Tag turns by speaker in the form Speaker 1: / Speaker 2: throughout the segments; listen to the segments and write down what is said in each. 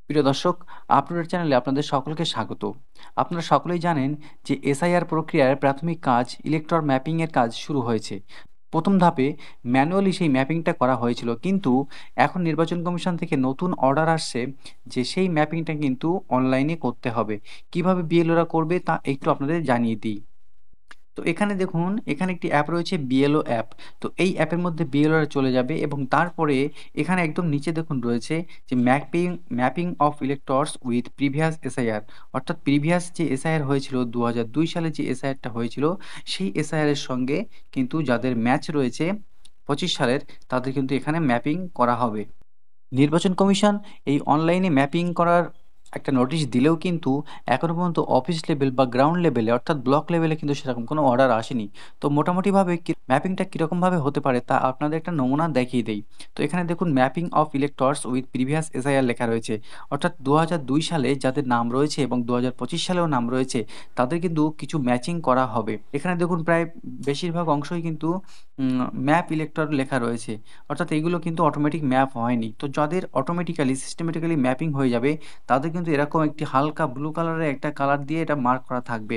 Speaker 1: প্রিয় দর্শক, আপনার চ্যানেলে আপনাদের সকলকে স্বাগত। আপনারা সকলেই জানেন যে এসআইআর প্রক্রিয়ার প্রাথমিক কাজ ইলেক্টর ম্যাপিং এর কাজ শুরু হয়েছে। প্রথম ধাপে ম্যানুয়ালি সেই ম্যাপিংটা করা হয়েছিল, কিন্তু এখন নির্বাচন কমিশন থেকে নতুন অর্ডার আসছে যে সেই ম্যাপিংটা কিন্তু অনলাইনে করতে হবে। কিভাবে বিএলওরা করবে তা একটু আপনাদের জানিয়ে দিই। তো এখানে দেখুন, এখানে একটি অ্যাপ রয়েছে বিএলও অ্যাপ। তো এই অ্যাপের মধ্যে বিএলওরা চলে যাবে এবং তারপরে এখানে একদম নিচে দেখুন রয়েছে যে mapping mapping of electors with previous SIR. অর্থাৎ প্রিভিয়াস যে এসআইআর হয়েছিল ২০০২ সালে যে এসআইআরটা হয়েছিল, সেই এসআইআর এর সঙ্গে কিন্তু যাদের ম্যাচ রয়েছে ২৫ সালের, তাদের কিন্তু এখানে ম্যাপিং করা হবে। নির্বাচন কমিশন এই অনলাইনে ম্যাপিং করার একটা নোটিশ দিলেও কিন্তু এখনো পর্যন্ত অফিস লেভেল বা গ্রাউন্ড লেভেলে অর্থাৎ ব্লক লেভেলে কিন্তু সেরকম কোনো অর্ডার আসেনি। তো মোটামুটিভাবে ম্যাপিংটা কীরকমভাবে হতে পারে তা আপনাদের একটা নমুনা দেখিয়ে দেই। তো এখানে দেখুন mapping of electors with previous SIR লেখা রয়েছে। অর্থাৎ ২০০২ সালে যাদের নাম রয়েছে এবং ২০২৫ সালেও নাম রয়েছে, তাদের কিন্তু কিছু ম্যাচিং করা হবে। এখানে দেখুন প্রায় বেশিরভাগ অংশই কিন্তু ম্যাপ ইলেক্টর লেখা রয়েছে। অর্থাৎ এইগুলো কিন্তু অটোমেটিক ম্যাপ হয়নি। তো যাদের অটোমেটিক্যালি সিস্টেমেটিক্যালি ম্যাপিং হয়ে যাবে, তাদের কিন্তু এরকম একটি হালকা ব্লু কালারের একটা কালার দিয়ে এটা মার্ক করা থাকবে।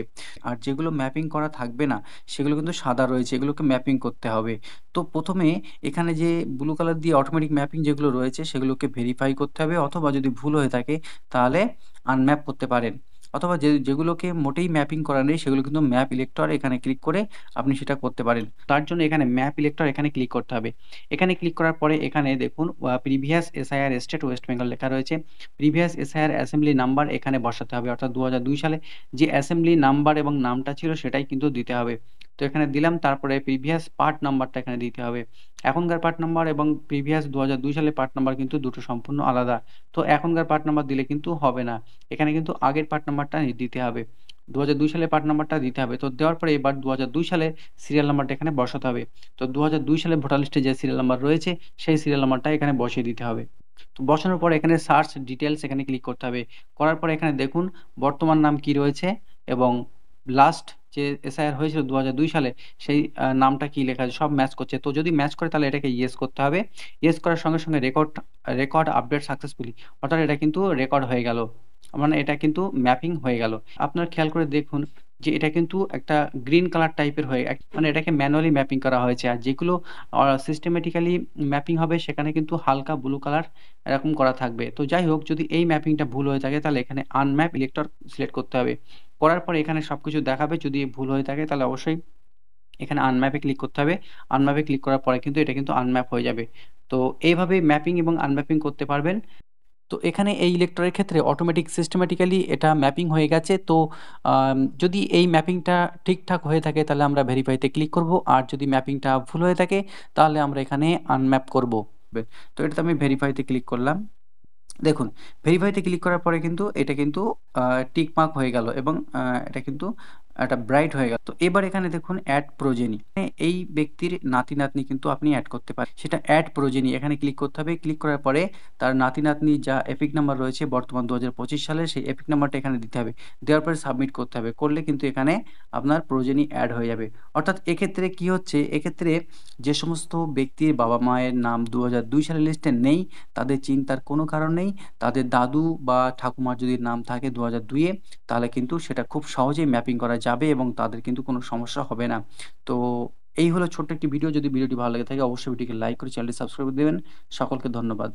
Speaker 1: আর যেগুলো ম্যাপিং করা থাকবে না, সেগুলো কিন্তু সাদা রয়েছে, এগুলোকে ম্যাপিং করতে হবে। তো প্রথমে এখানে যে ব্লু কালার দিয়ে অটোমেটিক ম্যাপিং যেগুলো রয়েছে, সেগুলোকে ভেরিফাই করতে হবে, অথবা যদি ভুল হয়ে থাকে তাহলে আনম্যাপ করতে পারেন। অথবা যেগুলোকে মোটেই ম্যাপিং করা নেই, সেগুলো কিন্তু ম্যাপ ইলেক্টর এখানে ক্লিক করে আপনি সেটা করতে পারেন। তার জন্য এখানে ম্যাপ ইলেক্টর এখানে ক্লিক করতে হবে। এখানে ক্লিক করার পরে এখানে দেখুন previous SIR state West Bengal লেখা রয়েছে। প্রিভিয়াস এসআইআর অ্যাসেম্বলি নাম্বার এখানে বসাতে হবে, অর্থাৎ ২০০২ সালে যে অ্যাসেম্বলি নাম্বার এবং নামটা ছিল সেটাই কিন্তু দিতে হবে। তো এখানে দিলাম, তারপরে প্রিভিয়াস পার্ট নাম্বারটা এখানে দিতে হবে। এখনকার পার্ট নাম্বার এবং প্রিভিয়াস ২০০২ সালের পার্ট নাম্বার কিন্তু দুটো সম্পূর্ণ আলাদা। তো এখনকার পার্ট নাম্বার দিলে কিন্তু হবে না, এখানে কিন্তু আগের পার্ট নাম্বারটা দিতে হবে। ২০০২ সালের পার্ট নাম্বারটা দিতে হবে। তো দেওয়ার পরে এবার ২০০২ সালে সিরিয়াল নাম্বারটা এখানে বসাতে হবে। তো ২০০২ সালে ভোটার লিস্টে যে সিরিয়াল নাম্বার রয়েছে, সেই সিরিয়াল নাম্বারটা এখানে বসিয়ে দিতে হবে। তো বসানোর পর এখানে সার্চ ডিটেইলস এখানে ক্লিক করতে হবে। করার পরে এখানে দেখুন বর্তমান নাম কি রয়েছে এবং লাস্ট যে এসআইআর হয়েছিল ২০০২ সালে, সেই নামটা কি লেখা আছে সব ম্যাচ করছে। তো যদি ম্যাচ করে তাহলে এটাকে ইয়েস করতে হবে। ইয়েস করার সঙ্গে, সঙ্গে রেকর্ড আপডেট সাকসেসফুলি, অর্থাৎ এটা কিন্তু রেকর্ড হয়ে গেল। মানে এটা কিন্তু ম্যাপিং হয়ে গেল। আপনারা খেয়াল করে দেখুন যে এটা কিন্তু একটা গ্রিন কালার টাইপের হয়ে মানে এটাকে ম্যানুয়ালি ম্যাপিং করা হয়েছে। আর যেগুলো সিস্টেমেটিক্যালি ম্যাপিং হবে সেখানে কিন্তু হালকা ব্লু কালার এরকম করা থাকবে। তো যাই হোক, যদি এই ম্যাপিংটা ভুল হয়ে থাকে তাহলে এখানে আনম্যাপ ইলেক্টর সিলেক্ট করতে হবে। করার পরে এখানে সবকিছু দেখাবে। যদি ভুল হয়ে থাকে তাহলে অবশ্যই এখানে আনম্যাপে ক্লিক করতে হবে। আনম্যাপে ক্লিক করার পরে কিন্তু এটা কিন্তু আনম্যাপ হয়ে যাবে। তো এইভাবে ম্যাপিং এবং আনম্যাপিং করতে পারবেন। তো এখানে এই ইলেক্টরের ক্ষেত্রে অটোমেটিক সিস্টেমেটিক্যালি এটা ম্যাপিং হয়ে গেছে। তো যদি এই ম্যাপিংটা ঠিকঠাক হয়ে থাকে তাহলে আমরা ভেরিফাইতে ক্লিক করব, আর যদি ম্যাপিংটা ভুল হয়ে থাকে তাহলে আমরা এখানে আনম্যাপ করব। তো এটাতে আমি ভেরিফাইতে ক্লিক করলাম। দেখুন, ভেরিফাইতে ক্লিক করার পরে কিন্তু এটা কিন্তু টিক মার্ক হয়ে গেল এবং এটা কিন্তু একটা ব্রাইট হয়ে গেল। তো এবার এখানে দেখুন অ্যাড প্রোজেনি, এই ব্যক্তির নাতি নাতনি কিন্তু আপনি অ্যাড করতে পারেন। সেটা অ্যাড প্রোজেনি এখানে ক্লিক করতে হবে। ক্লিক করার পরে তার নাতি নাতনি যা এপিক নাম্বার রয়েছে বর্তমান ২০২৫ সালের, সেই এপিক নাম্বারটা এখানে দিতে হবে। দেওয়ার পরে সাবমিট করতে হবে। করলে কিন্তু এখানে আপনার প্রোজেনি অ্যাড হয়ে যাবে। অর্থাৎ এক্ষেত্রে কি হচ্ছে, এক্ষেত্রে যে সমস্ত ব্যক্তির বাবা মায়ের নাম ২০০২ সালের লিস্টে নেই, তাদের চিন্তার কোনো কারণ নেই। তাদের দাদু বা ঠাকুমার যদি নাম থাকে ২০০২ এ, তাহলে কিন্তু সেটা খুব সহজেই ম্যাপিং করা যাবে এবং তাদের কিন্তু কোনো সমস্যা হবে না। তো এই হলো ছোট্ট একটি ভিডিও। যদি ভিডিওটি ভালো লেগে থাকে অবশ্যই ভিডিওকে লাইক করে চ্যানেলটি সাবস্ক্রাইব করে দেবেন। সকলকে ধন্যবাদ।